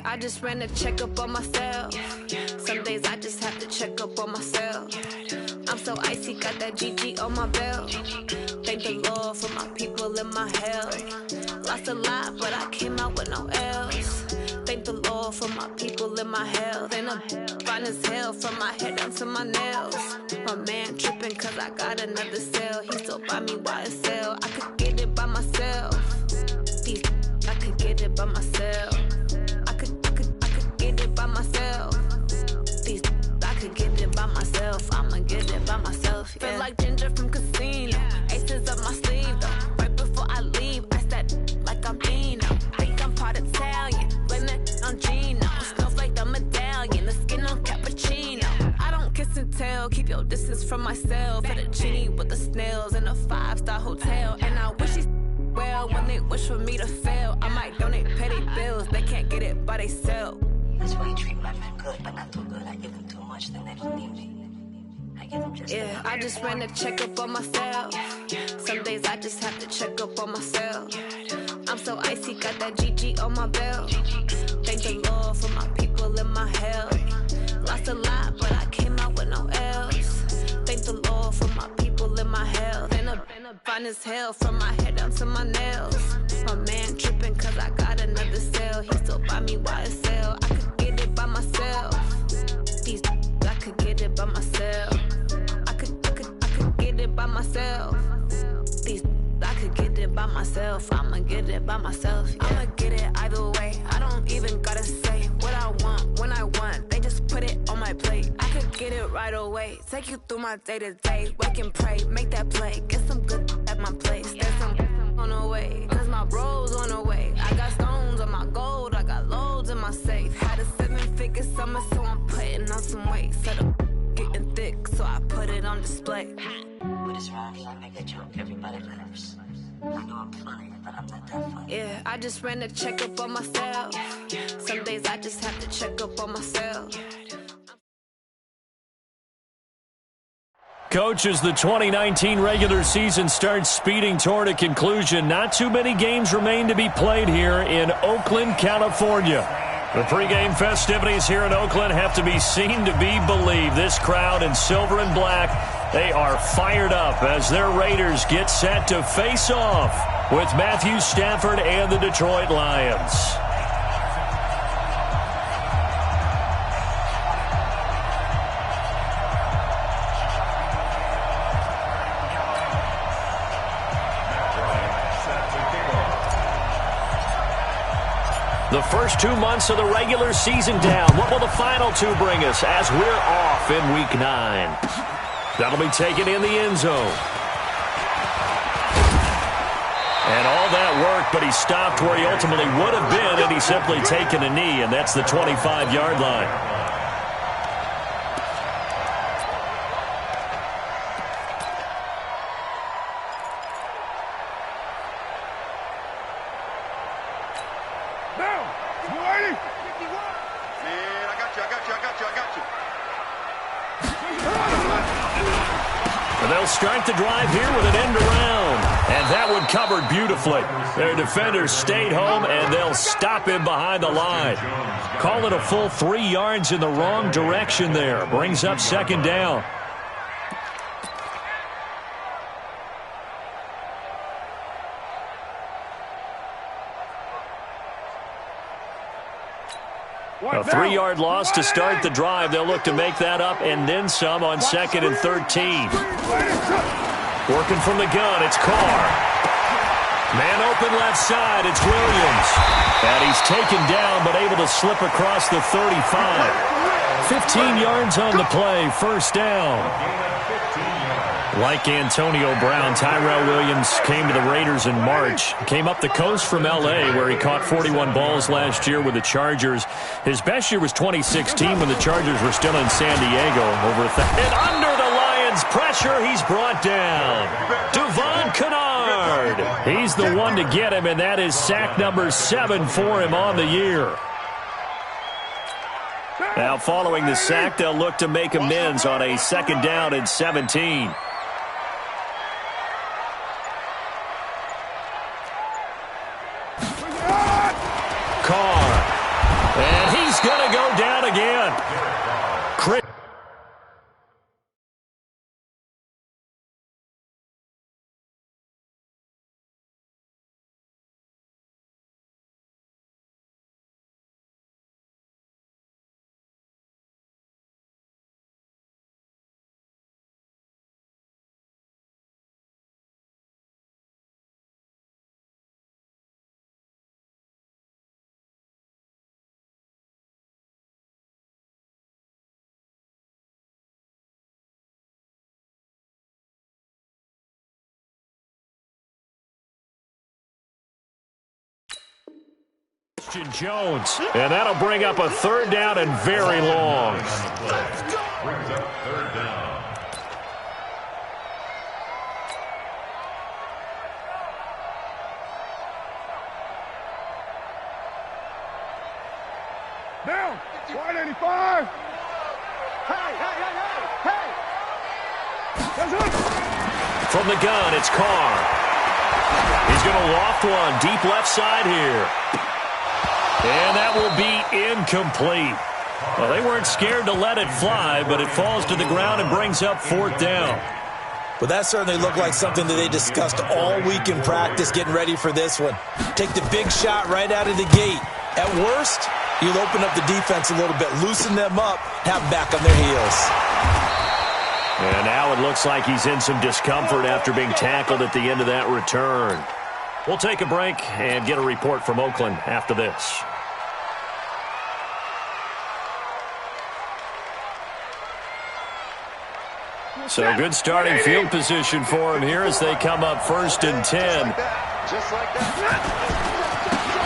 I just ran a checkup on myself. Some days I just have to check up on myself. I'm so icy, got that GG on my belt. Thank the Lord for my people in my health. Lost a lot, but I came out with no L's. Thank the Lord for my people in my health. And I'm fine as hell from my head down to my nails. My man tripping cause I got another cell. He still buy me YSL. I could get it by myself. I could get it by myself. I could get it by myself. I could get it by myself. I'ma get it by myself. Yeah. Feel like Ginger from Casino. Aces up my sleeve though. Right before I leave, I said like I'm Dino. Think I'm part Italian. Blame it on Gino. Snowflake the medallion. The skin on cappuccino. I don't kiss and tell. Keep your distance from myself. At a genie with the snails in a 5-star hotel. And I wish he's well when they wish for me to fail. I might donate petty bills. They can't get it by themselves. That's why you treat my men good, but not too good. I give them too much, then they don't need me. I give them just yeah, I just ran a checkup on myself. Some days I just have to check up on myself. I'm so icy, got that GG on my belt. Thank the Lord for my people in my health. Lost a lot, but I came out with no L's. Thank the Lord for my people in my health. And I'm fine as hell from my head down to my nails. My man tripping cause I got another cell. He still buy me YSL. I could get it by myself. I could get it by myself. I could get it by myself. I could get it by myself. I'ma get it by myself. Yeah. I'ma get it either way. I don't even gotta say what I want when I want. They just put it on my plate. I could get it right away. Take you through my day to day. Wake and pray, make that play. Get some good at my place. There's some on the way, cause my bro's on the way. I got stones on my gold. I got loads in my safe. Had a 7-figure summer, so I'm putting on some weight. Set up getting thick, so I put it on display. But it's around here, I make a joke, everybody laughs. I know I'm funny, but I'm not that funny. Yeah, I just ran a checkup on myself. Some days I just have to check up on myself. Coach, as the 2019 regular season starts speeding toward a conclusion, not too many games remain to be played here in Oakland, California. The pregame festivities here in Oakland have to be seen to be believed. This crowd in silver and black, they are fired up as their Raiders get set to face off with Matthew Stafford and the Detroit Lions. The first 2 months of the regular season down. What will the final 2 bring us as we're off in Week 9? That'll be taken in the end zone. And all that work, but he stopped where he ultimately would have been had he simply taken a knee, and that's the 25-yard line. They'll start the drive here with an end around. And that one covered beautifully. Their defenders stayed home, and they'll stop him behind the line. Call it a full 3 yards in the wrong direction there. Brings up second down. A 3-yard loss to start the drive. They'll look to make that up and then some on 2nd and 13. Working from the gun, it's Carr. Man open left side, it's Williams. And he's taken down but able to slip across the 35. 15 yards on the play, first down. Like Antonio Brown, Tyrell Williams came to the Raiders in March. Came up the coast from L.A., where he caught 41 balls last year with the Chargers. His best year was 2016 when the Chargers were still in San Diego. And under the Lions' pressure, he's brought down. Devon Kennard. He's the one to get him, and that is sack number 7 for him on the year. Now, following the sack, they'll look to make amends on a 2nd down and 17. going to go down again. Chris. Jones, and that'll bring up a third down and very long. Brings up third down. Down, 185. Hey, hey, hey, hey, hey. From the gun, it's Carr. He's going to loft one deep left side here. And that will be incomplete. Well, they weren't scared to let it fly, but it falls to the ground and brings up fourth down. Well, that certainly looked like something that they discussed all week in practice, getting ready for this one. Take the big shot right out of the gate. At worst, you'll open up the defense a little bit, loosen them up, have them back on their heels. And now it looks like he's in some discomfort after being tackled at the end of that return. We'll take a break and get a report from Oakland after this. So good starting field position for him here as they come up 1st and 10.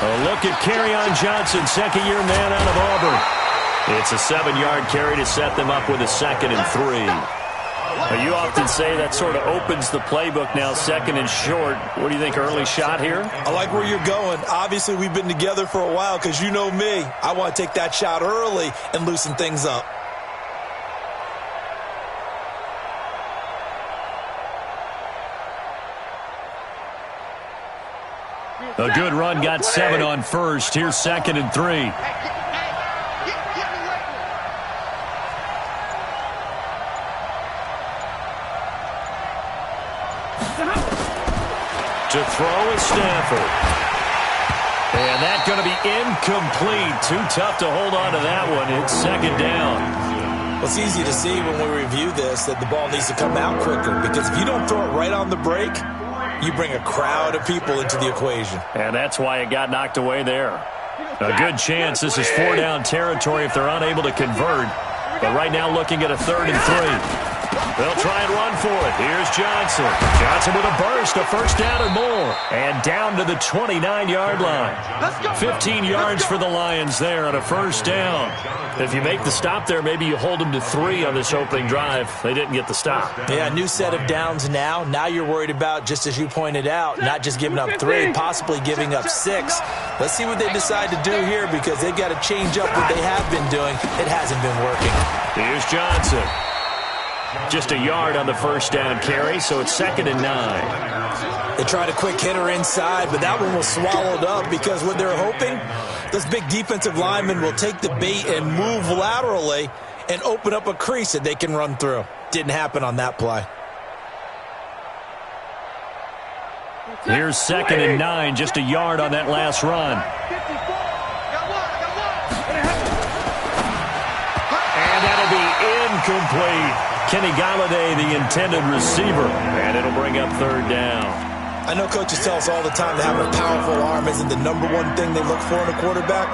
A look at Kerryon Johnson, second-year man out of Auburn. It's a 7-yard carry to set them up with a 2nd and 3. You often say that sort of opens the playbook now, 2nd and short. What do you think, early shot here? I like where you're going. Obviously, we've been together for a while because you know me. I want to take that shot early and loosen things up. A good run, got 7 on first. Here's 2nd and 3. To throw is Stafford. And that's going to be incomplete. Too tough to hold on to that one. It's 2nd down. Well, it's easy to see when we review this that the ball needs to come out quicker because if you don't throw it right on the break, you bring a crowd of people into the equation. And that's why it got knocked away there. A good chance this is 4-down territory if they're unable to convert. But right now looking at a 3rd and 3. They'll try and run for it. Here's Johnson. Johnson with a burst, a 1st down and more. And down to the 29-yard line. 15 yards for the Lions there on a 1st down. If you make the stop there, maybe you hold them to 3 on this opening drive. They didn't get the stop. Yeah, new set of downs now. Now you're worried about, just as you pointed out, not just giving up 3, possibly giving up 6. Let's see what they decide to do here because they've got to change up what they have been doing. It hasn't been working. Here's Johnson. Just a yard on the 1st down carry, so it's 2nd and 9. They tried a quick hitter inside, but that one was swallowed up because what they're hoping, those big defensive linemen will take the bait and move laterally and open up a crease that they can run through. Didn't happen on that play. Here's 2nd and 9, just a yard on that last run. And that'll be incomplete. Kenny Galladay, the intended receiver, and it'll bring up 3rd down. I know coaches tell us all the time that having a powerful arm isn't the number one thing they look for in a quarterback.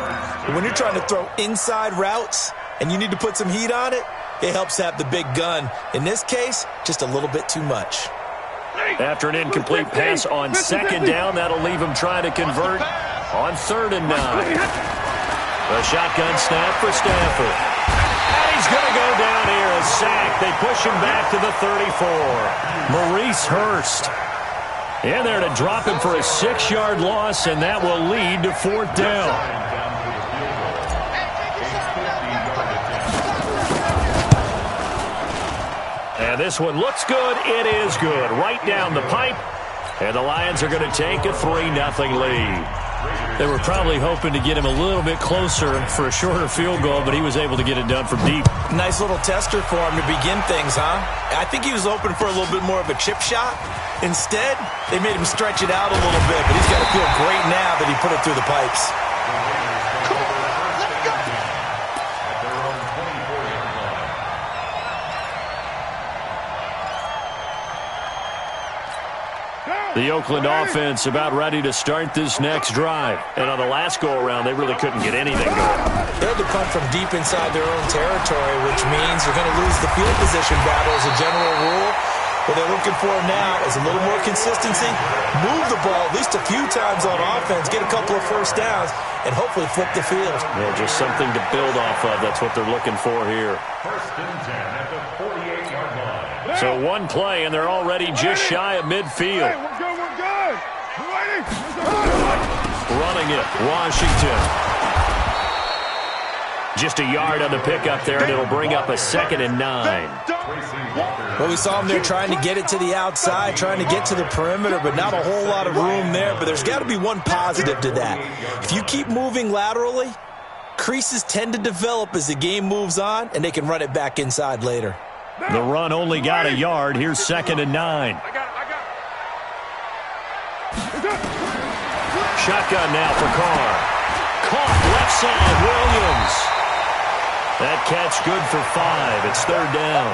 But when you're trying to throw inside routes and you need to put some heat on it, it helps to have the big gun. In this case, just a little bit too much. After an incomplete pass on 2nd down, that'll leave him trying to convert on 3rd and 9. A shotgun snap for Stafford. He's going to go down here, a sack. They push him back to the 34. Maurice Hurst in there to drop him for a 6-yard loss, and that will lead to 4th down. And this one looks good. It is good. Right down the pipe. And the Lions are going to take a 3-0 lead. They were probably hoping to get him a little bit closer for a shorter field goal, but he was able to get it done from deep. Nice little tester for him to begin things, huh? I think he was hoping for a little bit more of a chip shot. Instead, they made him stretch it out a little bit, but he's got to feel great now that he put it through the pipes. The Oakland offense about ready to start this next drive. And on the last go-around, they really couldn't get anything going. They had to punt from deep inside their own territory, which means they're going to lose the field position battle as a general rule. What they're looking for now is a little more consistency, move the ball at least a few times on offense, get a couple of first downs, and hopefully flip the field. Yeah, just something to build off of. That's what they're looking for here. First and 10 at the 48-yard line. So one play, and they're already just shy of midfield. Hey, we're good, we're good. We're ready. Running it, Washington. Just a yard on the pickup there, and it'll bring up a 2nd and 9. Well, we saw him there trying to get it to the outside, trying to get to the perimeter, but not a whole lot of room there. But there's got to be one positive to that. If you keep moving laterally, creases tend to develop as the game moves on, and they can run it back inside later. The run only got a yard. Here's 2nd and 9. Shotgun now for Carr. Caught left side, Williams. That catch good for 5. It's 3rd down.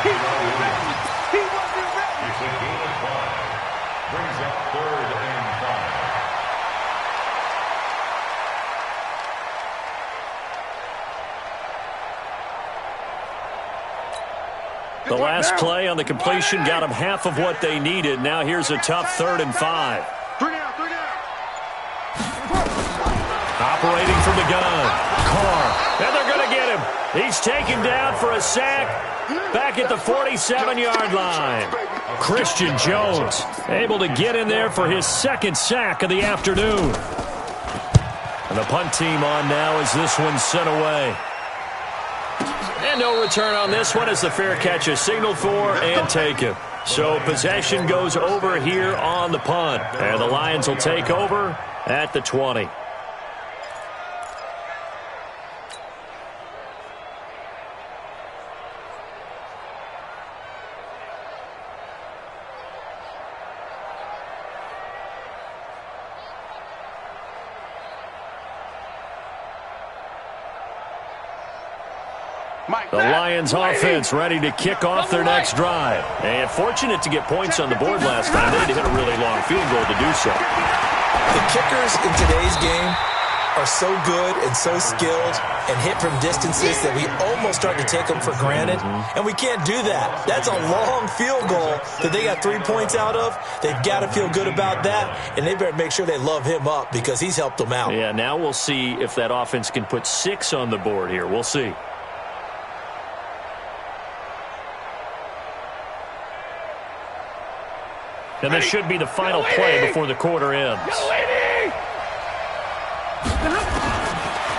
He wasn't ready. He wasn't ready. It's a gain of 5. Brings up 3rd and 5. The last play on the completion got them half of what they needed. Now here's a tough 3rd and 5. 3 down, 3 down. Operating from the gun. Carr. And they're going to get him. He's taken down for a sack back at the 47-yard line. Christian Jones able to get in there for his 2nd sack of the afternoon. And the punt team on now as this one's sent away. And no return on this one as the fair catch is signaled for and taken. So possession goes over here on the punt. And the Lions will take over at the 20. The Lions offense ready to kick off their next drive. And fortunate to get points on the board last time. They had to hit a really long field goal to do so. The kickers in today's game are so good and so skilled and hit from distances that we almost start to take them for granted. And we can't do that. That's a long field goal that they got 3 points out of. They've got to feel good about that, and they better make sure they love him up because he's helped them out. Yeah, now we'll see if that offense can put 6 on the board here. We'll see. And this should be the final play before the quarter ends.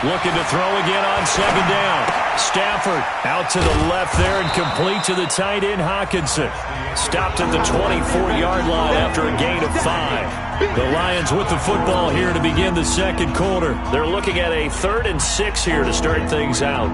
Looking to throw again on 2nd down. Stafford out to the left there and complete to the tight end Hockenson. Stopped at the 24-yard line after a gain of 5. The Lions with the football here to begin the 2nd quarter. They're looking at a 3rd and 6 here to start things out.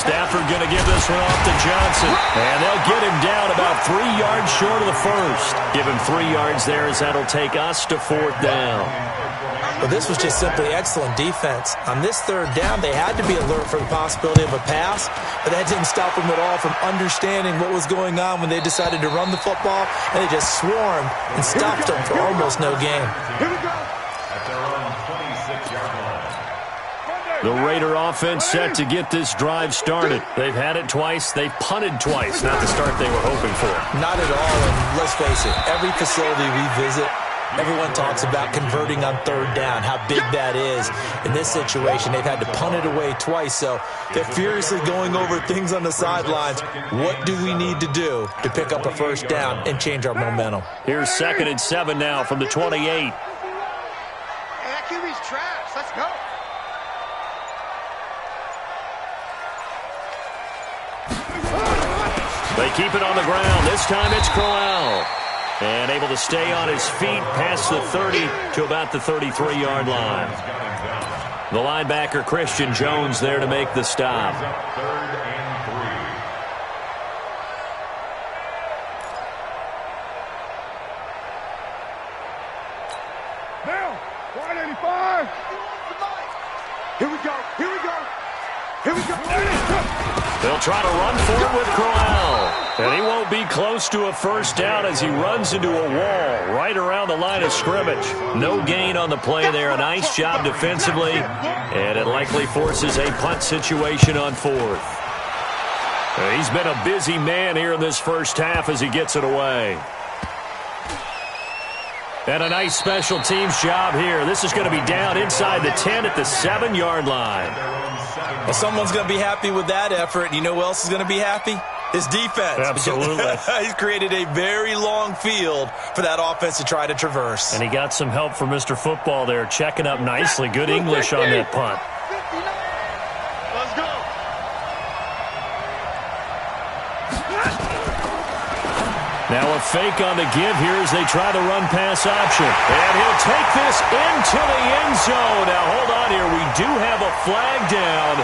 Stafford going to give this one off to Johnson. And they'll get him down about 3 yards short of the first. Give him 3 yards there as that'll take us to 4th down. Well, this was just simply excellent defense. On this 3rd down, they had to be alert for the possibility of a pass, but that didn't stop them at all from understanding what was going on when they decided to run the football, and they just swarmed and stopped them for almost no gain. Here we go. At their own 26-yard line. The Raider offense set to get this drive started. They've had it twice. They've punted twice. Not the start they were hoping for. Not at all, and let's face it, every facility we visit, Everyone talks about converting on third down, how big that is. In this situation, they've had to punt it away twice, so they're furiously going over things on the sidelines. What do we need to do to pick up a first down and change our momentum? Here's 2nd and 7 now from the 28. Hey, that QB's trash. Let's go. They keep it on the ground. This time it's Crowell. And able to stay on his feet past the 30 to about the 33-yard line. The linebacker, Christian Jones, there to make the stop. 3rd and 3. Now, 185. Here we go. Here we go. Here we go. There it is. They'll try to run for it with Crowell. And he won't be close to a first down as he runs into a wall right around the line of scrimmage. No gain on the play there. A nice job defensively. And it likely forces a punt situation on 4th. He's been a busy man here in this first half as he gets it away. And a nice special teams job here. This is going to be down inside the 10 at the 7-yard line. Well, someone's going to be happy with that effort. You know who else is going to be happy? His defense. Absolutely. He's created a very long field for that offense to try to traverse. And he got some help from Mr. Football there, checking up nicely. Good English on that punt. Let's go. Now a fake on the give here as they try the run-pass option. And he'll take this into the end zone. Now, hold on here. We do have a flag down.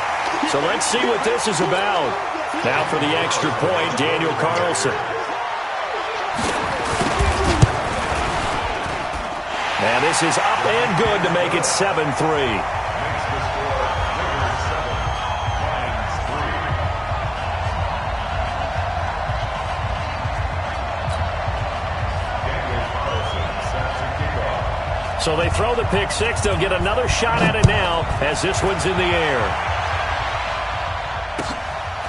So let's see what this is about. Now for the extra point, Daniel Carlson. And this is up and good to make it 7-3. So they throw the pick six. They'll get another shot at it now as this one's in the air.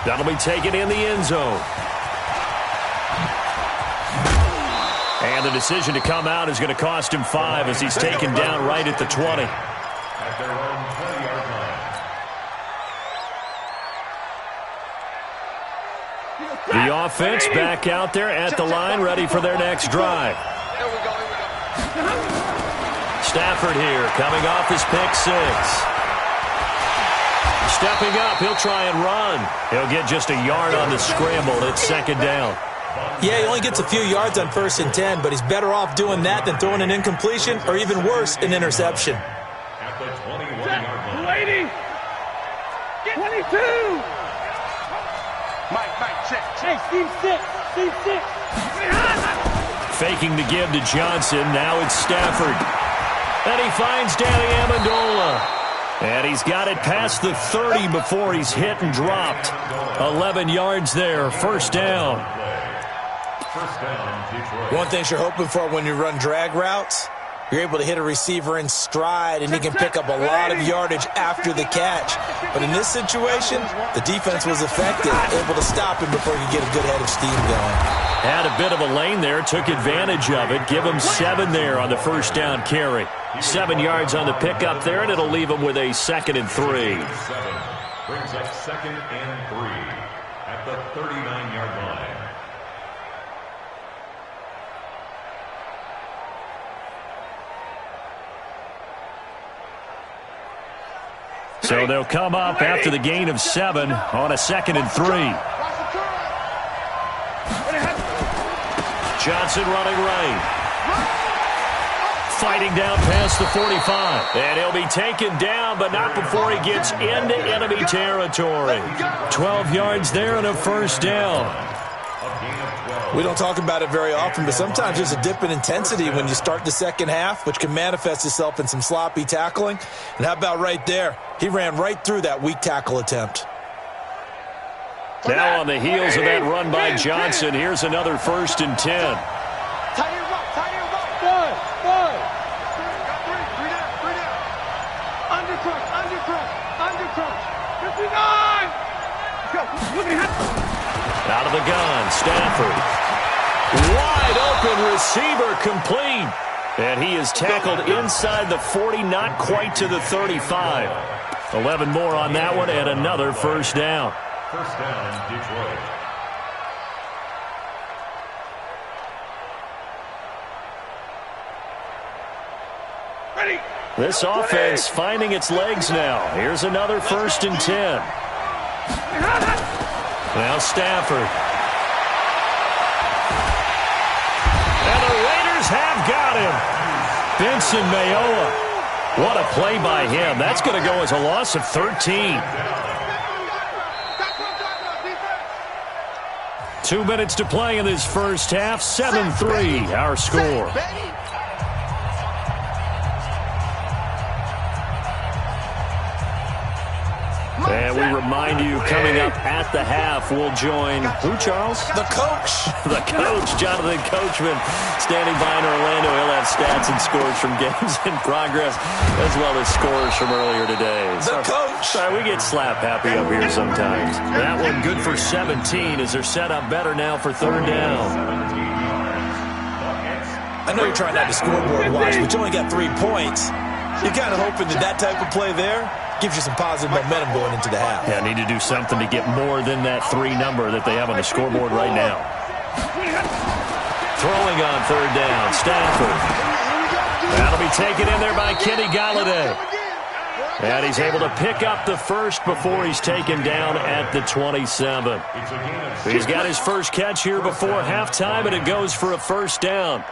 That'll be taken in the end zone. And the decision to come out is going to cost him 5 as he's taken down right at the 20. At their own 20-yard line. The offense back out there at the line, ready for their next drive. Here we go. Stafford here, coming off his pick six. Stepping up, he'll try and run. He'll get just a yard on the scramble. It's 2nd down. Yeah, he only gets a few yards on 1st and 10, but he's better off doing that than throwing an incompletion or even worse, an interception. At the 21-yard line. 22. Mike, check. Hey, Steve 6. Faking the give to Johnson. Now it's Stafford. And he finds Danny Amendola. And he's got it past the 30 before he's hit and dropped. 11 yards there. First down. First down, Detroit. One thing you're hoping for when you run drag routes, you're able to hit a receiver in stride, and he can pick up a lot of yardage after the catch. But in this situation, the defense was effective, able to stop him before he could get a good head of steam going. Had a bit of a lane there, took advantage of it. Give him 7 there on the first down carry. 7 yards on the pickup there, and it'll leave him with a 2nd and 3. 7 brings up 2nd and 3 at the 39-yard line. So they'll come up after the gain of 7 on a 2nd and 3. Johnson running right. Fighting down past the 45. And he'll be taken down, but not before he gets into enemy territory. 12 yards there and a first down. We don't talk about it very often, but sometimes there's a dip in intensity when you start the second half, which can manifest itself in some sloppy tackling. And how about right there? He ran right through that weak tackle attempt. Now on the heels of that run by Johnson, here's another 1st and 10. Tie your rock. Good. Three down. Under crunch. 59. Go. Look at him. Out of the gun, Stafford. Wide open receiver complete. And he is tackled inside the 40, not quite to the 35. 11 more on that one and another first down. First down, Detroit. This offense finding its legs now. Here's another 1st and 10. Now Stafford. And the Raiders have got him. Benson Mayowa. What a play by him. That's going to go as a loss of 13. 2 minutes to play in this first half. 7-3 our score. And we remind you, coming up at the half, we'll join who, Charles? The coach. The coach, Jonathan Coachman, standing by in Orlando. He'll have stats and scores from games in progress, as well as scores from earlier today. The coach. Sorry, we get slap happy up here sometimes. That one good for 17 as they're set up better now for 3rd down. I know you're trying not to scoreboard watch, but you only got 3 points. You're kind of hoping that type of play there gives you some positive momentum going into the half. Yeah, need to do something to get more than that 3 number that they have on the scoreboard right now. Throwing on 3rd down, Stafford. That'll be taken in there by Kenny Golladay. And he's able to pick up the first before he's taken down at the 27. He's got his first catch here before halftime, and it goes for a 1st down.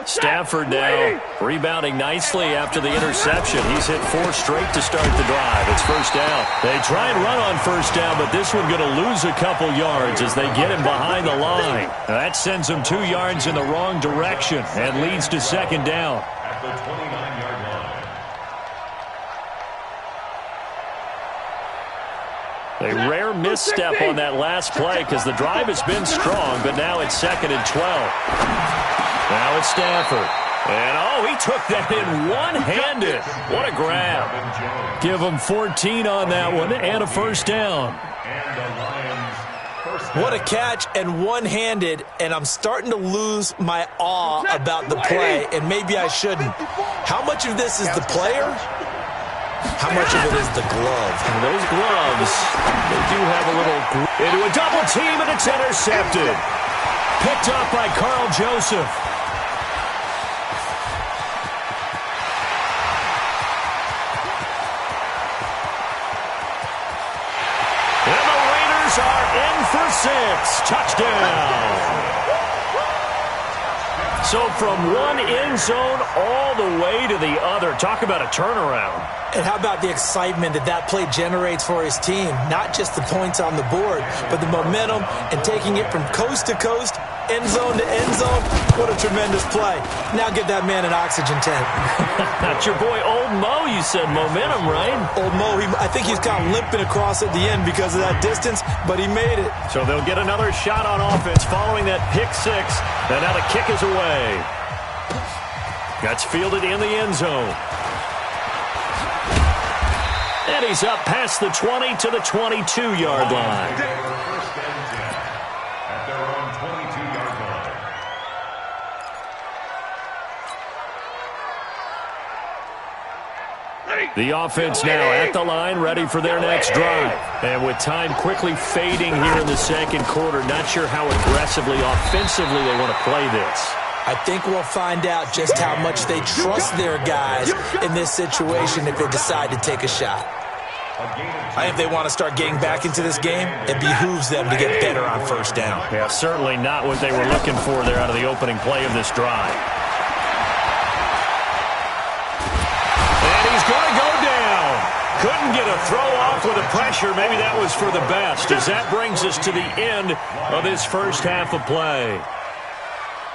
Stafford now rebounding nicely after the interception. He's hit 4 straight to start the drive. It's 1st down. They try and run on 1st down, but this one going to lose a couple yards as they get him behind the line. That sends him 2 yards in the wrong direction and leads to 2nd down. At the 29-yard line. A rare misstep on that last play because the drive has been strong, but now it's 2nd and 12. Now it's Stafford. And, he took that in one-handed. What a grab. Give him 14 on that one and a 1st down. What a catch and one-handed, and I'm starting to lose my awe about the play, and maybe I shouldn't. How much of this is the player? How much of it is the glove? And those gloves, they do have a little into a double team, and it's intercepted. Picked up by Carl Joseph. And the Raiders are in for 6. Touchdown. So from one end zone all the way to the other. Talk about a turnaround. And how about the excitement that play generates for his team? Not just the points on the board, but the momentum and taking it from coast to coast, end zone to end zone. What a tremendous play. Now get that man an oxygen tent. That's your boy Old Mo, you said. Momentum, right? Old Mo, I think he's kind of limping across at the end because of that distance, but he made it. So they'll get another shot on offense following that pick 6. And now the kick is away. That's fielded in the end zone. And he's up past the 20 to the 22-yard line. First and 10 at their own 22-yard line. The offense now at the line, ready for their next drive. And with time quickly fading here in the second quarter, not sure how aggressively, offensively they want to play this. I think we'll find out just how much they trust their guys in this situation if they decide to take a shot. I think if they want to start getting back into this game, it behooves them to get better on 1st down. Yeah, certainly not what they were looking for there out of the opening play of this drive. And he's going to go down. Couldn't get a throw off with the pressure. Maybe that was for the best, as that brings us to the end of this first half of play.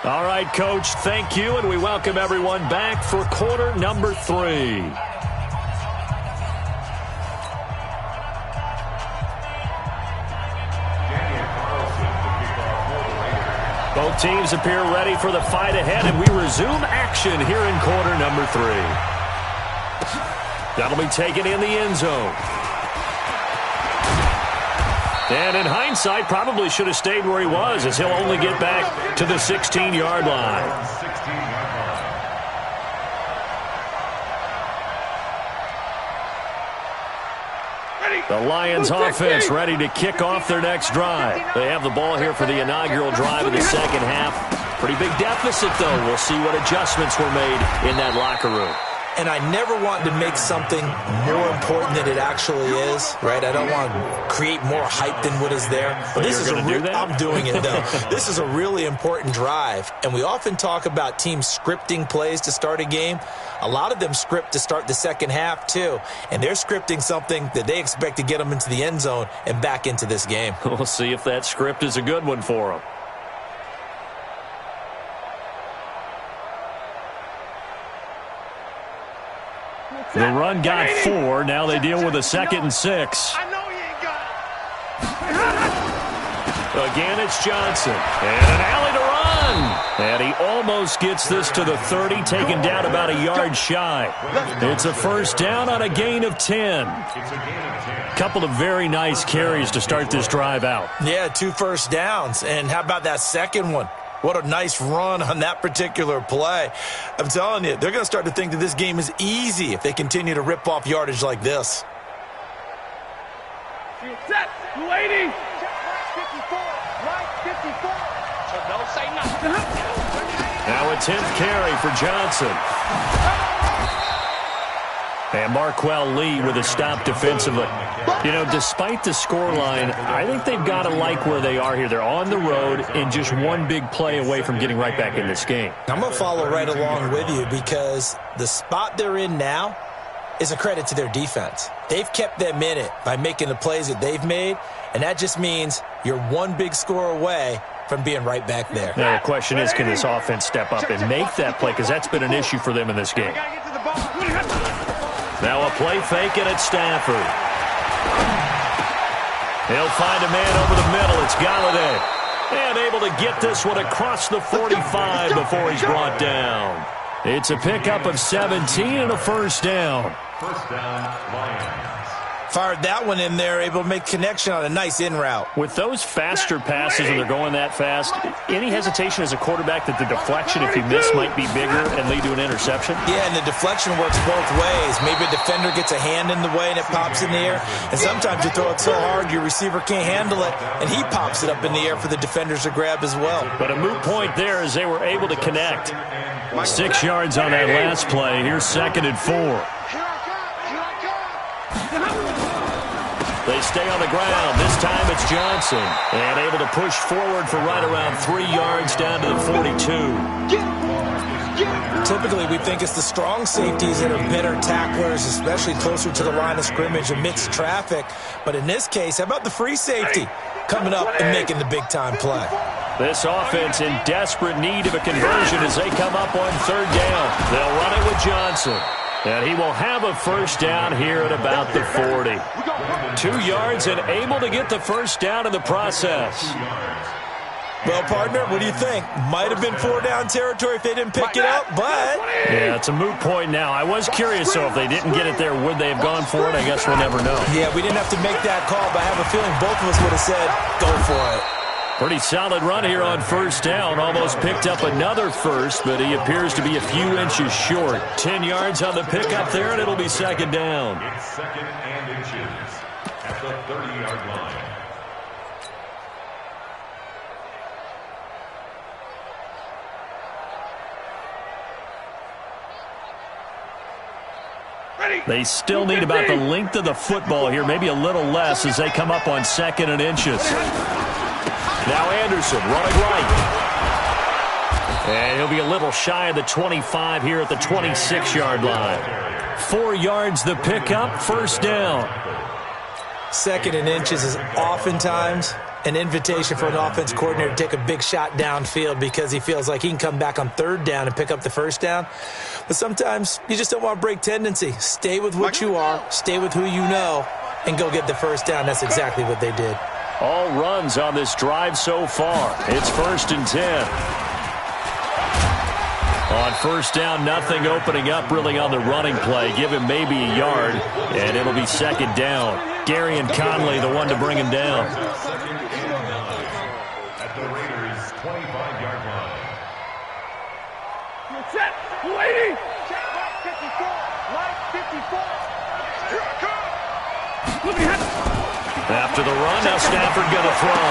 All right, Coach, thank you, and we welcome everyone back for quarter number 3. Both teams appear ready for the fight ahead, and we resume action here in quarter number 3. That'll be taken in the end zone. And in hindsight, probably should have stayed where he was, as he'll only get back to the 16-yard line. The Lions offense ready to kick off their next drive. They have the ball here for the inaugural drive of the second half. Pretty big deficit, though. We'll see what adjustments were made in that locker room. And I never want to make something more important than it actually is, right? I don't want to create more hype than what is there. But this is I'm doing it, though. This is a really important drive. And we often talk about teams scripting plays to start a game. A lot of them script to start the second half, too. And they're scripting something that they expect to get them into the end zone and back into this game. We'll see if that script is a good one for them. The run got 4. Now they deal with a 2nd and 6. I know you ain't got it. Again, it's Johnson. And an alley to run. And he almost gets this to the 30, taken down about a yard shy. It's a first down on a gain of 10. Couple of very nice carries to start this drive out. Yeah, 2 first downs. And how about that second one? What a nice run on that particular play. I'm telling you, they're going to start to think that this game is easy if they continue to rip off yardage like this. Set, 280. Right 54. So don't say nothing. Now a 10th carry for Johnson. And Marquell Lee with a stop defensively. You know, despite the scoreline, I think they've got to like where they are here. They're on the road and just one big play away from getting right back in this game. I'm going to follow right along with you because the spot they're in now is a credit to their defense. They've kept them in it by making the plays that they've made, and that just means you're one big score away from being right back there. Now the question is, can this offense step up and make that play? Because that's been an issue for them in this game. Now a play fake, and it's Stafford. He'll find a man over the middle. It's Galladay. And able to get this one across the 45 before he's brought down. It's a pickup of 17 and a first down. First down, Lions. Fired that one in there, able to make connection on a nice in route. With those faster passes and they're going that fast, any hesitation as a quarterback that the deflection, if you miss, might be bigger and lead to an interception? Yeah, and the deflection works both ways. Maybe a defender gets a hand in the way and it pops in the air. And sometimes you throw it so hard your receiver can't handle it, and he pops it up in the air for the defenders to grab as well. But a moot point there as they were able to connect. 6 yards on that last play. Here's 2nd and 4. They stay on the ground. This time it's Johnson. And able to push forward for right around 3 yards down to the 42. Typically, we think it's the strong safeties that are better tacklers, especially closer to the line of scrimmage amidst traffic. But in this case, how about the free safety coming up and making the big-time play? This offense in desperate need of a conversion as they come up on 3rd down. They'll run it with Johnson. And he will have a first down here at about the 40. 2 yards and able to get the first down in the process. Well, partner, what do you think? Might have been 4-down territory if they didn't pick it up, but... Yeah, it's a moot point now. I was curious, so if they didn't get it there, would they have gone for it? I guess we'll never know. Yeah, we didn't have to make that call, but I have a feeling both of us would have said, go for it. Pretty solid run here on first down. Almost picked up another first, but he appears to be a few inches short. 10 yards on the pickup there, and it'll be 2nd down. It's 2nd and inches at the 30-yard line. They still need about the length of the football here, maybe a little less as they come up on 2nd and inches. Now Anderson running right. And he'll be a little shy of the 25 here at the 26-yard line. 4 yards the pickup, first down. 2nd and inches is oftentimes an invitation for an offense coordinator to take a big shot downfield because he feels like he can come back on 3rd down and pick up the first down. But sometimes you just don't want to break tendency. Stay with what you are, stay with who you know, and go get the first down. That's exactly what they did. All runs on this drive so far. It's 1st and 10. On first down, nothing opening up really on the running play. Give him maybe a yard, and it'll be 2nd down. Gary and Conley, the one to bring him down. Second and 9 at the Raiders' 25-yard line. Check, 280. Check, line 54. Line 54. Here I come. After the run, now Stafford going to throw.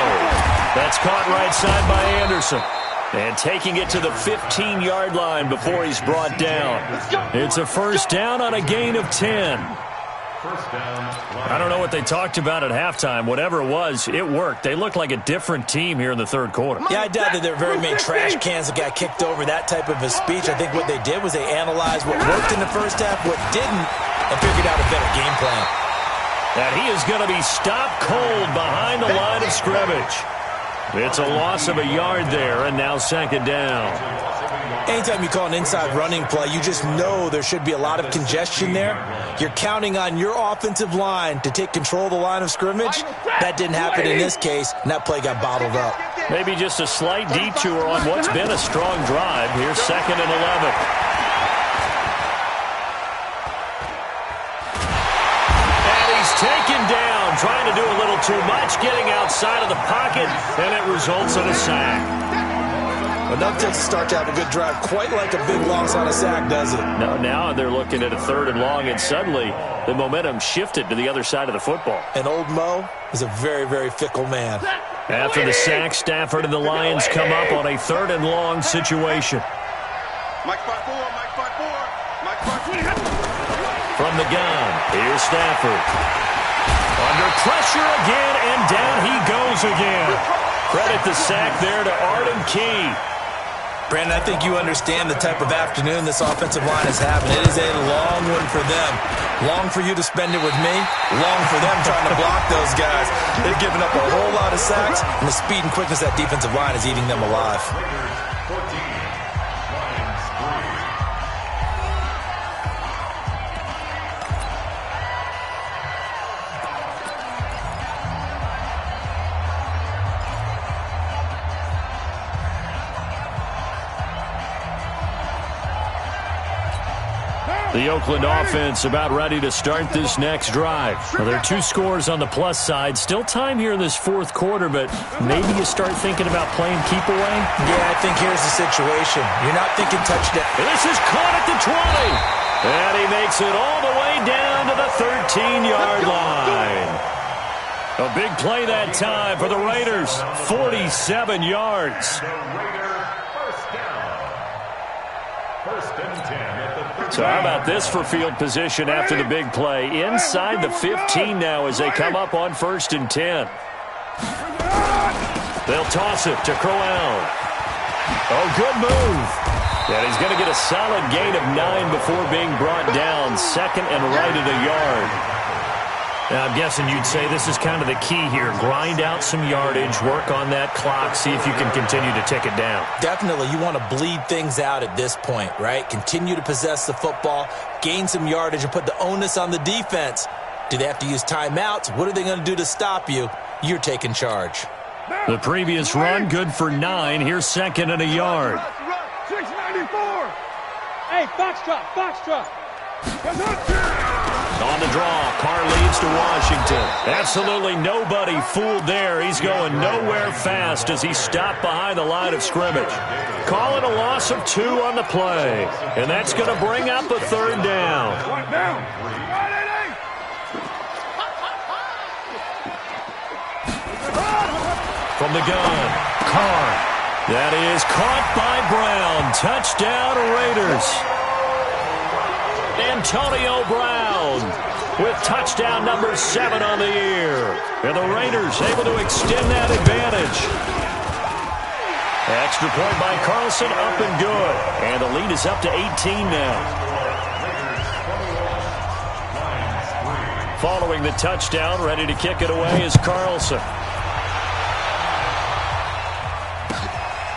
That's caught right side by Anderson. And taking it to the 15-yard line before he's brought down. It's a first down on a gain of 10. First down. I don't know what they talked about at halftime. Whatever it was, it worked. They look like a different team here in the third quarter. Yeah, I doubt that there were very many trash cans that got kicked over, that type of a speech. I think what they did was they analyzed what worked in the first half, what didn't, and figured out a better game plan. And he is going to be stopped cold behind the line of scrimmage. It's a loss of a yard there, and now second down. Anytime you call an inside running play, you just know there should be a lot of congestion there. You're counting on your offensive line to take control of the line of scrimmage. That didn't happen in this case, and that play got bottled up. Maybe just a slight detour on what's been a strong drive. Here's second and 11. Taken down, trying to do a little too much, getting outside of the pocket, and it results in a sack. Enough takes to start to have a good drive, quite like a big loss on a sack, does it? No, now they're looking at a third and long, and suddenly the momentum shifted to the other side of the football. And old Mo is a very, very fickle man. After the sack, Stafford and the Lions come up on a third and long situation. Mike 5-4, Mike 5-4, Mike 5-4. From the gun, here's Stafford. Under pressure again, and down he goes again. Credit the sack there to Arden Key. Brandon, I think you understand the type of afternoon this offensive line is having. It is a long one for them. Long for you to spend it with me. Long for them trying to block those guys. They've given up a whole lot of sacks, and the speed and quickness of that defensive line is eating them alive. 14, Lions 3. The Oakland offense about ready to start this next drive. Well, there are two scores on the plus side. Still time here in this fourth quarter, but maybe you start thinking about playing keep away? Yeah, I think here's the situation. You're not thinking touchdown. This is caught at the 20. And he makes it all the way down to the 13-yard line. A big play that time for the Raiders. 47 yards. The Raider first down. First and 10 at the 13. So how about this for field position after the big play? Inside the 15 now as they come up on first and 10. They'll toss it to Crowell. Oh, good move. And he's going to get a solid gain of 9 before being brought down. Second and right at a yard. Now, I'm guessing you'd say this is kind of the key here. Grind out some yardage, work on that clock, see if you can continue to tick it down. Definitely. You want to bleed things out at this point, right? Continue to possess the football, gain some yardage, and put the onus on the defense. Do they have to use timeouts? What are they going to do to stop you? You're taking charge. The previous run, good for 9. Here's second and a yard. 694. Hey, Foxtrot. On the draw, Carr leads to Washington. Absolutely nobody fooled there. He's going nowhere fast as he's stopped behind the line of scrimmage. Call it a loss of 2 on the play. And that's going to bring up a third down. From the gun, Carr. That is caught by Brown. Touchdown, Raiders. Antonio Brown with touchdown number 7 on the year. And the Raiders able to extend that advantage. Extra point by Carlson, up and good. And the lead is up to 18 now. Following the touchdown, ready to kick it away is Carlson.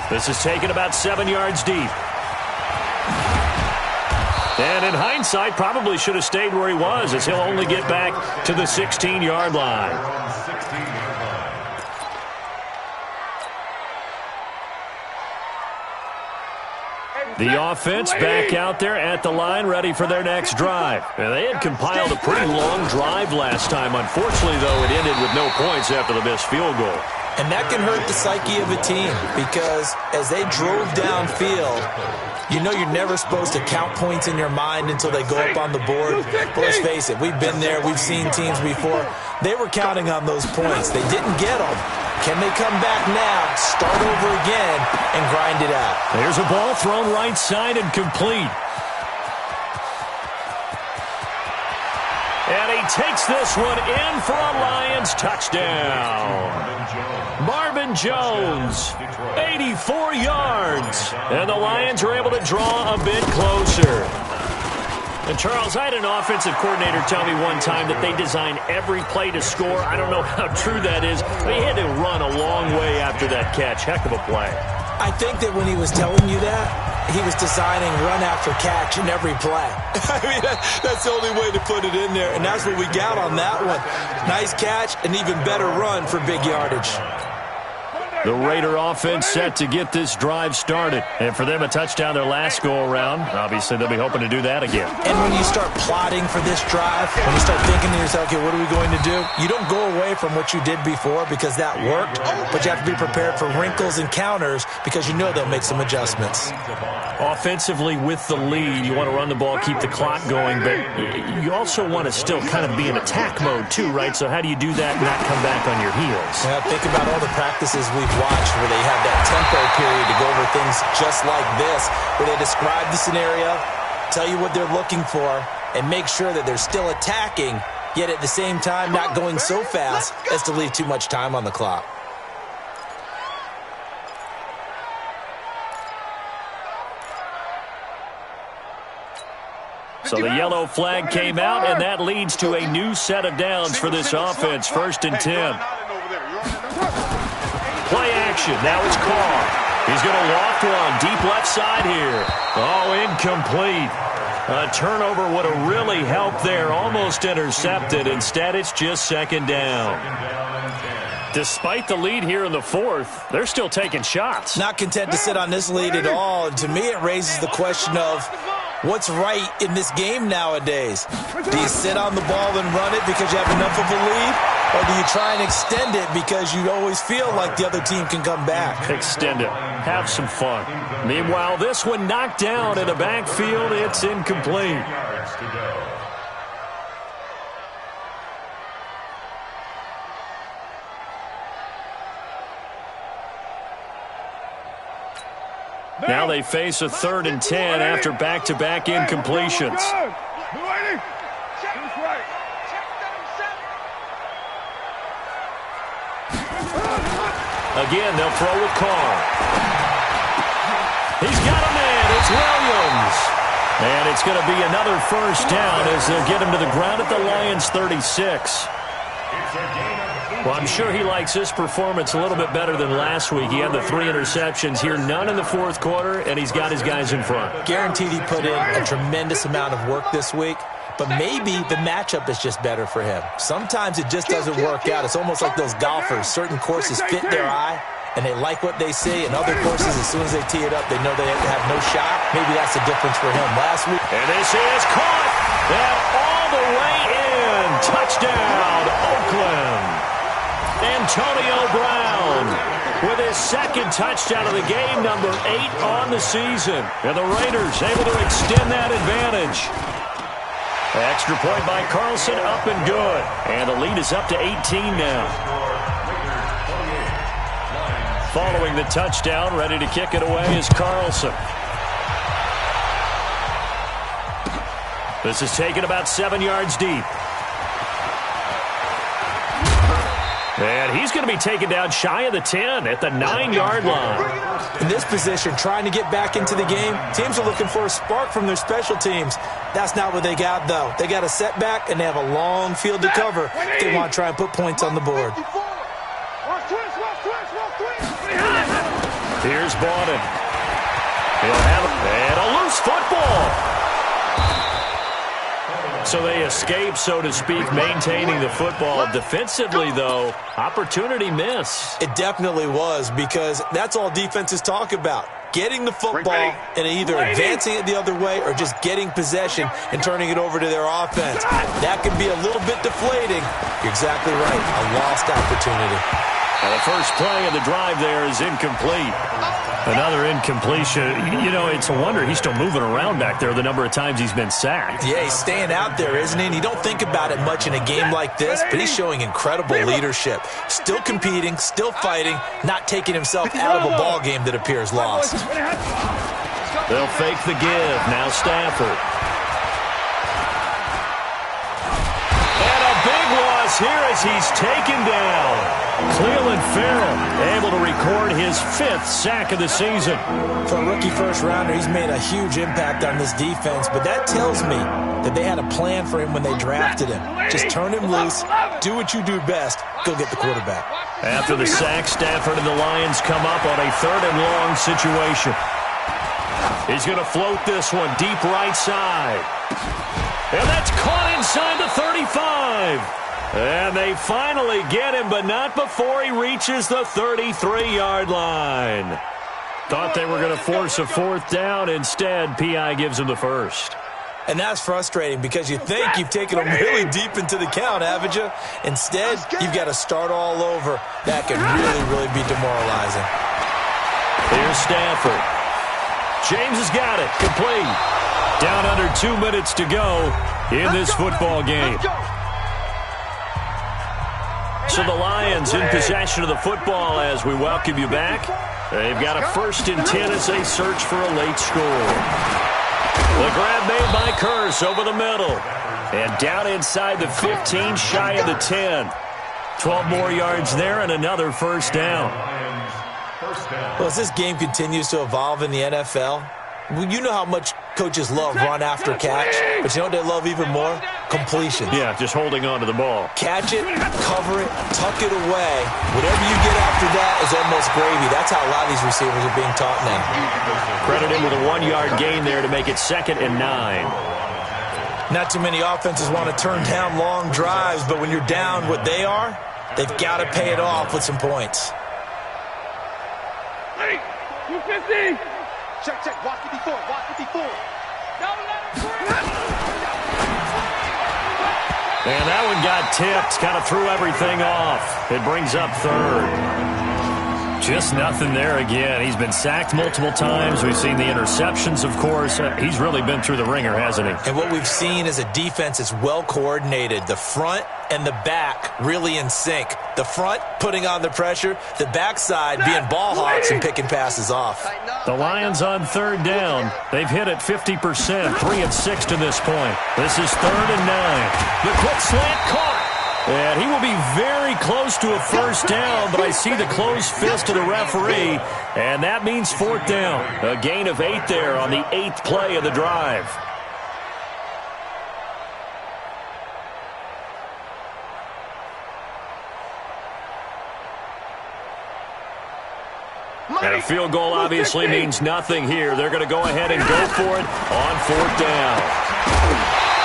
This is taken about 7 yards deep. And in hindsight, probably should have stayed where he was, as he'll only get back to the 16-yard line. The offense back out there at the line, ready for their next drive. And they had compiled a pretty long drive last time. Unfortunately, though, it ended with no points after the missed field goal. And that can hurt the psyche of a team because as they drove downfield, you know you're never supposed to count points in your mind until they go up on the board. But let's face it, we've been there. We've seen teams before. They were counting on those points. They didn't get them. Can they come back now, start over again, and grind it out? There's a ball thrown right side and complete. And he takes this one in for a Lions touchdown. Marvin Jones, 84 yards. And the Lions are able to draw a bit closer. And, Charles, I had an offensive coordinator tell me one time that they design every play to score. I don't know how true that is, but he had to run a long way after that catch. Heck of a play. I think that when he was telling you that, he was designing run after catch in every play. I mean, that's the only way to put it in there, and that's what we got on that one. Nice catch, an even better run for big yardage. The Raider offense set to get this drive started. And for them, a touchdown their last go-around. Obviously, they'll be hoping to do that again. And when you start plotting for this drive, when you start thinking to yourself, okay, what are we going to do? You don't go away from what you did before because that worked, but you have to be prepared for wrinkles and counters because you know they'll make some adjustments. Offensively, with the lead, you want to run the ball, keep the clock going, but you also want to still kind of be in attack mode too, right? So how do you do that and not come back on your heels? Yeah, think about all the practices we've watched where they have that tempo period to go over things just like this, where they describe the scenario, tell you what they're looking for, and make sure that they're still attacking, yet at the same time not going so fast as to leave too much time on the clock. So the yellow flag came out, and that leads to a new set of downs for this offense. 1st and 10. Play action. Now it's Carr. He's going to loft one deep left side here. Oh, incomplete. A turnover would have really helped there. Almost intercepted. Instead, it's just 2nd down. Despite the lead here in the 4th, they're still taking shots. Not content to sit on this lead at all. And to me, it raises the question of what's right in this game nowadays. Do you sit on the ball and run it because you have enough of a lead? Or do you try and extend it because you always feel like the other team can come back? Extend it. Have some fun. Meanwhile, this one knocked down in the backfield. It's incomplete. Now they face a 3rd and 10 after back-to-back incompletions. Again, they'll throw with Carr. He's got a man. It's Williams. And it's going to be another 1st down as they'll get him to the ground at the Lions' 36. Well, I'm sure he likes this performance a little bit better than last week. He had the 3 interceptions here, none in the 4th quarter, and he's got his guys in front. Guaranteed he put in a tremendous amount of work this week, but maybe the matchup is just better for him. Sometimes it just doesn't work out. It's almost like those golfers. Certain courses fit their eye, and they like what they see, and other courses, as soon as they tee it up, they know they have no shot. Maybe that's the difference for him. Last week. And this is caught. And all the way in. Touchdown, Oakland. Antonio Brown with his 2nd touchdown of the game, number 8 on the season. And the Raiders able to extend that advantage. Extra point by Carlson, up and good. And the lead is up to 18 now. Following the touchdown, ready to kick it away is Carlson. This is taken about 7 yards deep. And he's going to be taken down shy of the 10 at the 9-yard line. In this position, trying to get back into the game, teams are looking for a spark from their special teams. That's not what they got, though. They got a setback, and they have a long field to cover if they want to try and put points on the board. Here's Bowden. He'll have and a loose football. So they escape, so to speak, maintaining the football. Defensively, though, opportunity miss. It definitely was, because that's all defenses talk about. getting the football and either advancing it the other way or just getting possession and turning it over to their offense. That can be a little bit deflating. You're exactly right. A lost opportunity. And the first play of the drive there is incomplete. Another incompletion. You know, it's a wonder he's still moving around back there the number of times he's been sacked. Yeah, he's staying out there, isn't he? And you don't think about it much in a game like this, but he's showing incredible leadership. Still competing, still fighting, not taking himself out of a ball game that appears lost. They'll fake the give. Now Stafford. And a big loss here as he's taken down. Cleveland Farrell able to record his 5th sack of the season. For a rookie first-rounder, he's made a huge impact on this defense, but that tells me that they had a plan for him when they drafted him. Just turn him loose, do what you do best, go get the quarterback. After the sack, Stafford and the Lions come up on a 3rd and long situation. He's going to float this one deep right side. And that's caught inside the 35. And they finally get him, but not before he reaches the 33-yard line. Thought they were going to force a 4th down. Instead, P.I. gives him the first. And that's frustrating because you think you've taken them really deep into the count, haven't you? Instead, you've got to start all over. That could really be demoralizing. Here's Stafford. James has got it. Complete. Down under 2 minutes to go in this football game. So the Lions in possession of the football as we welcome you back. They've got a 1st and 10 as they search for a late score. The grab made by Curse over the middle. And down inside the 15, shy of the 10. 12 more yards there and another first down. Well, as this game continues to evolve in the NFL, you know how much coaches love run after catch, but you know what they love even more? Completion. Yeah, just holding on to the ball. Catch it, cover it, tuck it away. Whatever you get after that is almost gravy. That's how a lot of these receivers are being taught now. Credit him with a 1-yard gain there to make it 2nd and 9. Not too many offenses want to turn down long drives, but when you're down what they are, they've got to pay it off with some points. Hey, 250. Check. Watch 54. Don't let him And that one got tipped, kind of threw everything off. It brings up 3rd. Just nothing there again. He's been sacked multiple times. We've seen the interceptions, of course. He's really been through the ringer, hasn't he? And what we've seen is a defense that's well coordinated. The front and the back really in sync. The front putting on the pressure, the backside being ball hawks and picking passes off. The Lions on 3rd down. They've hit it 50%, 3 of 6 to this point. This is 3rd and 9. The quick slant caught. And he will be very close to a first down, but I see the closed fist of the referee, and that means 4th down. A gain of 8 there on the 8th play of the drive. And a field goal obviously means nothing here. They're going to go ahead and go for it on 4th down.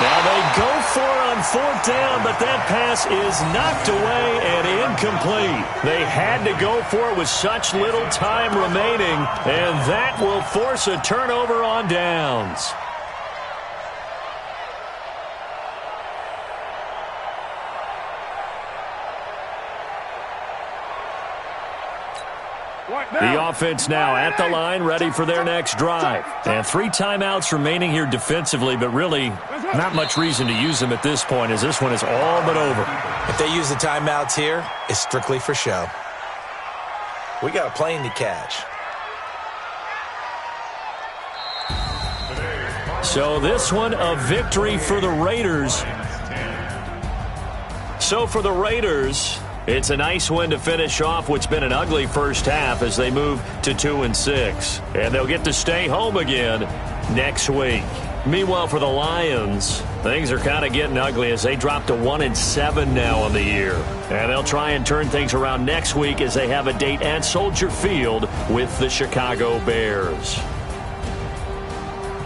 Now they go for it on 4th down, but that pass is knocked away and incomplete. They had to go for it with such little time remaining, and that will force a turnover on downs. The offense now at the line, ready for their next drive. And 3 timeouts remaining here defensively, but really not much reason to use them at this point as this one is all but over. If they use the timeouts here, it's strictly for show. We got a plane to catch. So this one, a victory for the Raiders. So for the Raiders, it's a nice win to finish off what's been an ugly first half as they move to 2-6. And they'll get to stay home again next week. Meanwhile, for the Lions, things are kind of getting ugly as they drop to 1-7 now on the year. And they'll try and turn things around next week as they have a date at Soldier Field with the Chicago Bears.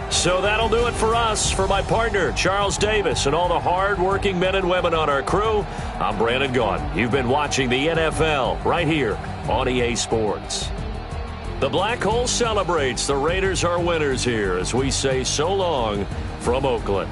So that'll do it for us. For my partner, Charles Davis, and all the hard-working men and women on our crew, I'm Brandon Gaudin. You've been watching the NFL right here on EA Sports. The Black Hole celebrates. The Raiders are winners here as we say so long from Oakland.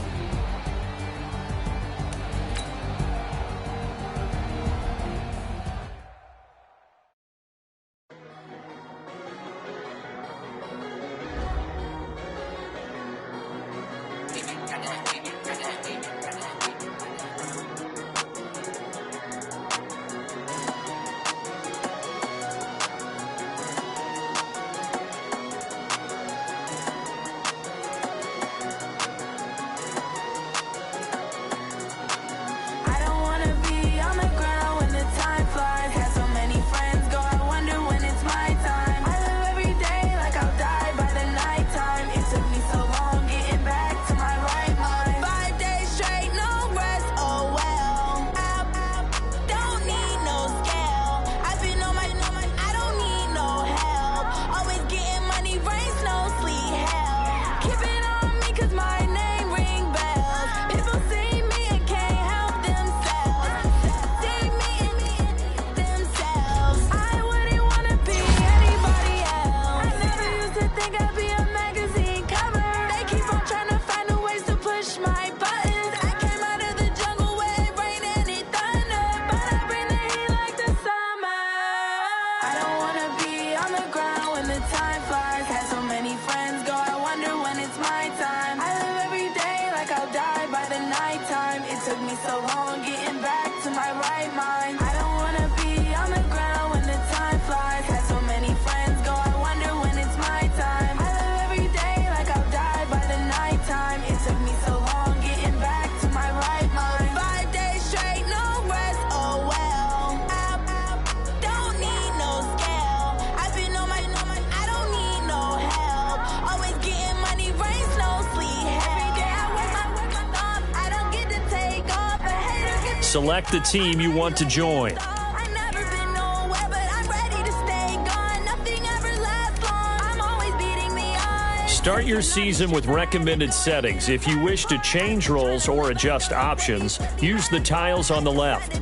Select the team you want to join. Start your season with recommended settings. If you wish to change roles or adjust options, use the tiles on the left.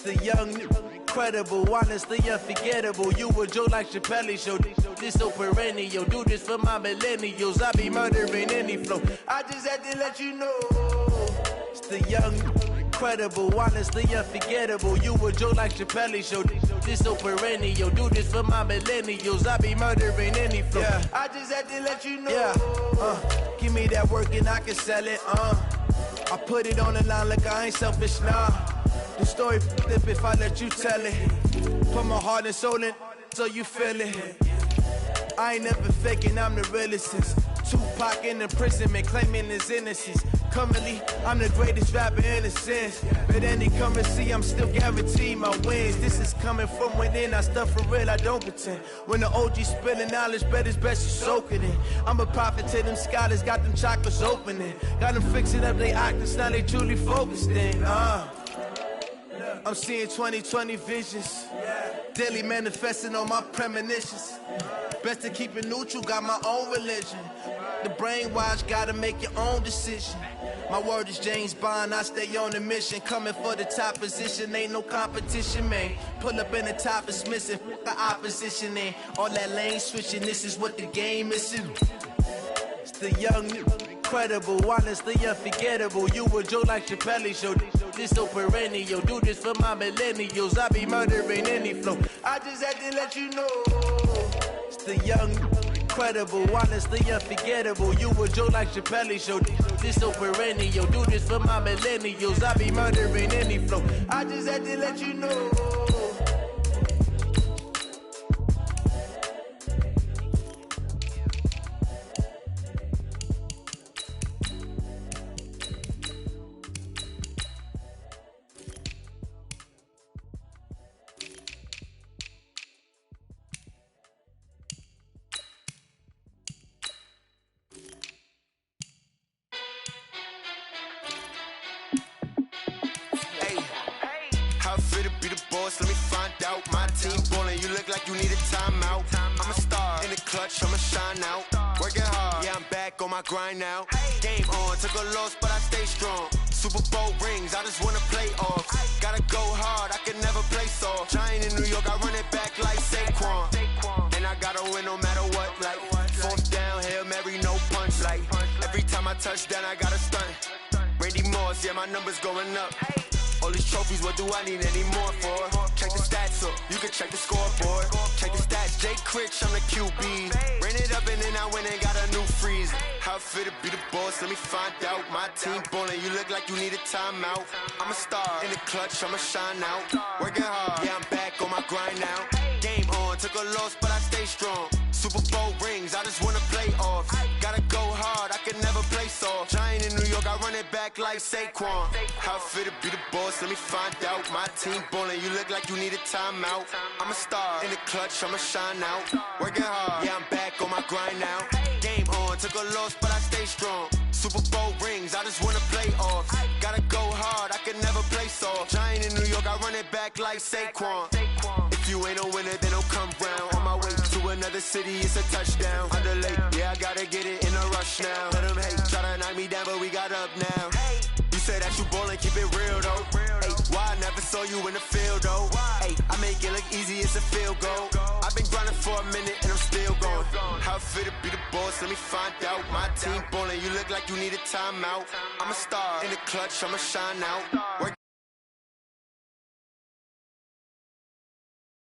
The young, incredible, honestly unforgettable. You a Joe like Chappelle show. This so perennial. Do this for my millennials. I be murdering any flow. I just had to let you know. It's the young, incredible, honestly unforgettable. You a Joe like Chappelle show. This so perennial. Do this for my millennials. I be murdering any flow. Yeah. I just had to let you know. Yeah. Give me that work and I can sell it. I put it on the line like I ain't selfish, nah. The story flip if I let you tell it. Put my heart and soul in so you feel it. I ain't never faking, I'm the realest since Tupac in imprisonment, claiming his innocence. Currently, I'm the greatest rapper in a sense. But any currency, I'm still guaranteed my wins. This is coming from within, I stuff for real, I don't pretend. When the OG spilling knowledge, bet it's best you soak it in. I'm a prophet to them scholars, got them chakras opening. Got them fixing up they octaves, now they truly focused in. I'm seeing 2020 visions, daily manifesting on my premonitions. Best to keep it neutral, got my own religion. The brainwash, gotta make your own decision. My word is James Bond, I stay on the mission. Coming for the top position, ain't no competition, man. Pull up in the top is missing, the opposition ain't. All that lane switching, this is what the game is. It's the young, incredible, honestly unforgettable. You a Joe like Chappelle show. This so perennial. Do this for my millennials. I be murdering any flow. I just had to let you know. It's the young, incredible, honestly unforgettable. You a Joe like Chappelle show. This so perennial. Do this for my millennials. I be murdering any flow. I just had to let you know. Let me find out. My team ballin', you look like you need a timeout. I'm a star in the clutch, I'ma shine out. Working hard, yeah, I'm back on my grind now. Game on, took a loss, but I stay strong. Super Bowl rings, I just wanna play off. Gotta go hard, I can never play soft. Giant in New York, I run it back like Saquon. And I gotta win no matter what, like fourth down, Hail Mary, no punch. Like every time I touch down, I gotta stunt. Randy Moss, yeah, my numbers going up. All these trophies, what do I need any more for? Check the stats up, you can check the scoreboard. Check the stats, Jake Critch, I'm the QB. Ran it up and then I went and got a new freeze. How it fit to be the boss, let me find out. My team ballin', you look like you need a timeout. I'm a star in the clutch, I'ma shine out. Working hard, yeah, I'm back on my grind now. Game on, took a loss, but I stay strong. Super Bowl rings, I just wanna play off. Gotta go hard, I can never play soft. Giant in New York, I run it back like Saquon. How it fit to be the boss, let me find out. My team ballin', you look like you need a timeout. I'm a star in the clutch, I'ma shine out. Working hard, yeah, I'm back on my grind now. Game on, took a loss, but I stay strong. Super Bowl rings, I just wanna play off. Gotta go hard, I can never play soft. Giant in New York, I run it back like Saquon. If you ain't a winner, then don't come round. On my way to another city, it's a touchdown. Underlay, yeah, I gotta get it in a rush now. Let them hate, try to knock me down, but we got up now. You say that you ballin', keep it real though. Hey, why I never saw you in the field though? Hey, I make it look easy, it's a field goal. I've been grinding for a minute and I'm still going. How it fit to be the boss, let me find out. My team ballin', you look like you need a timeout. I'm a star in the clutch, I'ma shine out.